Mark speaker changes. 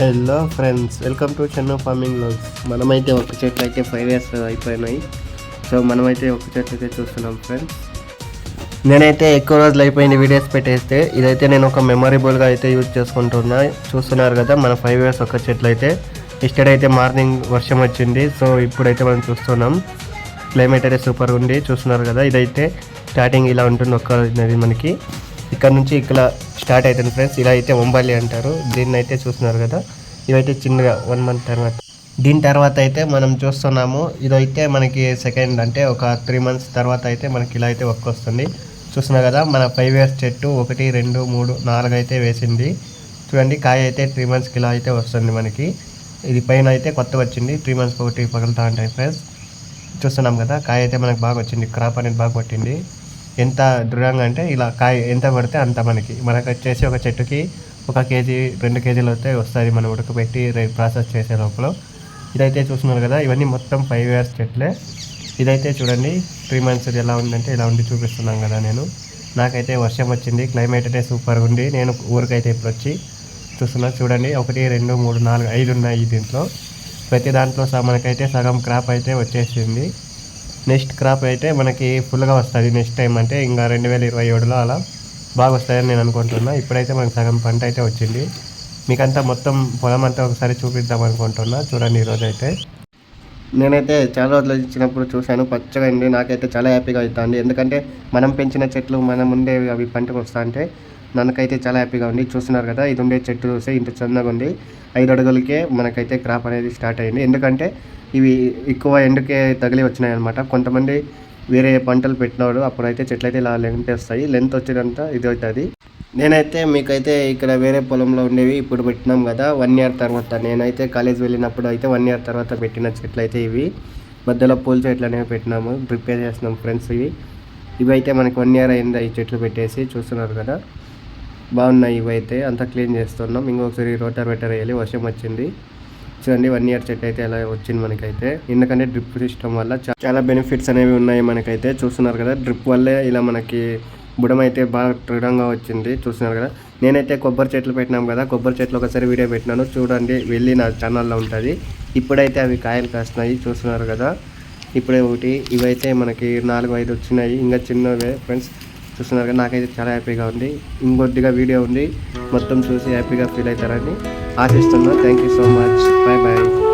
Speaker 1: Hello friends, welcome to చెన్నో farming vlogs. మనమైతే ఒక చెట్లు అయితే 5 years అయిపోయినాయి. సో మనమైతే ఒక చెట్లు అయితే చూస్తున్నాం ఫ్రెండ్స్. నేనైతే ఎక్కువ రోజులు అయిపోయింది వీడియోస్ పెట్టేస్తే. ఇదైతే నేను ఒక మెమొరబుల్గా అయితే యూజ్ చేసుకుంటున్నా. చూస్తున్నారు కదా, మన 5 years ఒక చెట్లు అయితే. ఇస్టర్డే అయితే మార్నింగ్ వర్షం వచ్చింది. సో ఇప్పుడైతే మనం చూస్తున్నాం. క్లైమేట్ అయితే సూపర్గా ఉంది. చూస్తున్నారు కదా, ఇదైతే స్టార్టింగ్ ఇలా ఉంటుంది. ఒక్కది మనకి ఇక్కడ నుంచి ఇక్కడ స్టార్ట్ అవుతుంది ఫ్రెండ్స్. ఇలా అయితే వంబాలి అంటారు దీన్ని. అయితే చూస్తున్నారు కదా, ఇవైతే చిన్నగా 1 month తర్వాత. దీని తర్వాత అయితే మనం చూస్తున్నాము, ఇదైతే మనకి సెకండ్ అంటే ఒక 3 months తర్వాత అయితే మనకి ఇలా అయితే ఒక్క వస్తుంది. చూస్తున్నారు కదా, మన 5 years చెట్టు 1 2 3 4 అయితే వేసింది. చూడండి, కాయ అయితే 3 monthsకి ఇలా అయితే వస్తుంది మనకి. ఇది పైన అయితే కొత్త వచ్చింది. 3 months ఒకటి పగులుతూ ఉంటాయి ఫ్రెండ్స్. చూస్తున్నాం కదా, కాయ అయితే మనకు బాగా వచ్చింది. క్రాప్ అనేది బాగా పట్టింది. ఎంత దృఢంగా అంటే ఇలా కాయ ఎంత పడితే అంత మనకు వచ్చేసి ఒక చెట్టుకి 1 kg 2 kgలు అయితే వస్తుంది మనం ఉడకబెట్టి ప్రాసెస్ చేసే లోపల. ఇదైతే చూస్తున్నారు కదా, ఇవన్నీ మొత్తం 5 years చెట్లే. ఇదైతే చూడండి 3 months ఎలా ఉందంటే ఇలా ఉండి చూపిస్తున్నాం కదా నేను. నాకైతే వర్షం వచ్చింది, క్లైమేట్ అయితే సూపర్గా ఉంది. నేను ఊరికైతే ఇప్పుడు వచ్చి చూస్తున్నా. చూడండి, 1 2 3 4 5 ఉన్నాయి దీంట్లో. ప్రతి దాంట్లో మనకైతే సగం క్రాప్ అయితే వచ్చేసింది. నెక్స్ట్ క్రాప్ అయితే మనకి ఫుల్గా వస్తుంది నెక్స్ట్ టైం, అంటే ఇంకా 2027లో అలా బాగా వస్తాయని నేను అనుకుంటున్నా. ఇప్పుడైతే మనకి సగం పంట అయితే వచ్చింది. మీకంతా మొత్తం పొలం అంతా ఒకసారి చూపిద్దాం అనుకుంటున్నా. చూడండి, ఈరోజు అయితే నేనైతే చాలా రోజులు ఇచ్చినప్పుడు చూశాను, పచ్చగా అయింది. నాకైతే చాలా హ్యాపీగా అవుతుంది. ఎందుకంటే మనం పెంచిన చెట్లు మన ముందే అవి పంటకు వస్తా అంటే మనకైతే చాలా హ్యాపీగా ఉంది. చూస్తున్నారు కదా, ఇది ఉండే చెట్టు చూస్తే ఇంత చిన్నగా ఉంది. 5 అడుగులకే మనకైతే క్రాప్ అనేది స్టార్ట్ అయింది. ఎందుకంటే ఇవి ఎక్కువ ఎండకే తగిలి వచ్చినాయి అనమాట. కొంతమంది వేరే పంటలు పెట్టినాడు, అప్పుడైతే చెట్లు అయితే ఇలా లెంత్ వస్తాయి. లెంత్ వచ్చేదంతా ఇది అవుతుంది. నేనైతే మీకైతే ఇక్కడ వేరే పొలంలో ఉండేవి ఇప్పుడు పెట్టినాం కదా 1 year తర్వాత. నేనైతే కాలేజ్ వెళ్ళినప్పుడు అయితే 1 year తర్వాత పెట్టిన చెట్లు అయితే ఇవి. మధ్యలో పూల చెట్లు అనేవి పెట్టినాము, ప్రిపేర్ చేస్తున్నాం ఫ్రెండ్స్. ఇవి అయితే మనకి 1 year అయింది ఈ చెట్లు పెట్టేసి. చూస్తున్నారు కదా, బాగున్నాయి. ఇవైతే అంతా క్లీన్ చేస్తున్నాం. ఇంకొకసారి రోటర్ వేయాలి, వర్షం వచ్చింది. చూడండి, 1 year చెట్టు అయితే ఎలా వచ్చింది మనకైతే. ఎందుకంటే డ్రిప్ సిస్టమ్ వల్ల చాలా బెనిఫిట్స్ అనేవి ఉన్నాయి మనకైతే. చూస్తున్నారు కదా, డ్రిప్ వల్లే ఇలా మనకి బుడం అయితే బాగా దృఢంగా వచ్చింది. చూస్తున్నారు కదా, నేనైతే కొబ్బరి చెట్లు పెట్టినాం కదా, కొబ్బరి చెట్లు ఒకసారి వీడియో పెట్టినాను, చూడండి, వెళ్ళి నా ఛానల్లో ఉంటుంది. ఇప్పుడైతే అవి కాయలు కాస్తున్నాయి. చూస్తున్నారు కదా, ఇప్పుడే ఒకటి. ఇవైతే మనకి 4 5 వచ్చినాయి, ఇంకా చిన్నవే ఫ్రెండ్స్. చూస్తున్నారు కదా, నాకైతే చాలా హ్యాపీగా ఉంది. ఇంకొద్దిగా వీడియో ఉంది, మొత్తం చూసి హ్యాపీగా ఫీల్ అవుతారని ఆశిస్తున్నా. Thank you so much. Bye bye.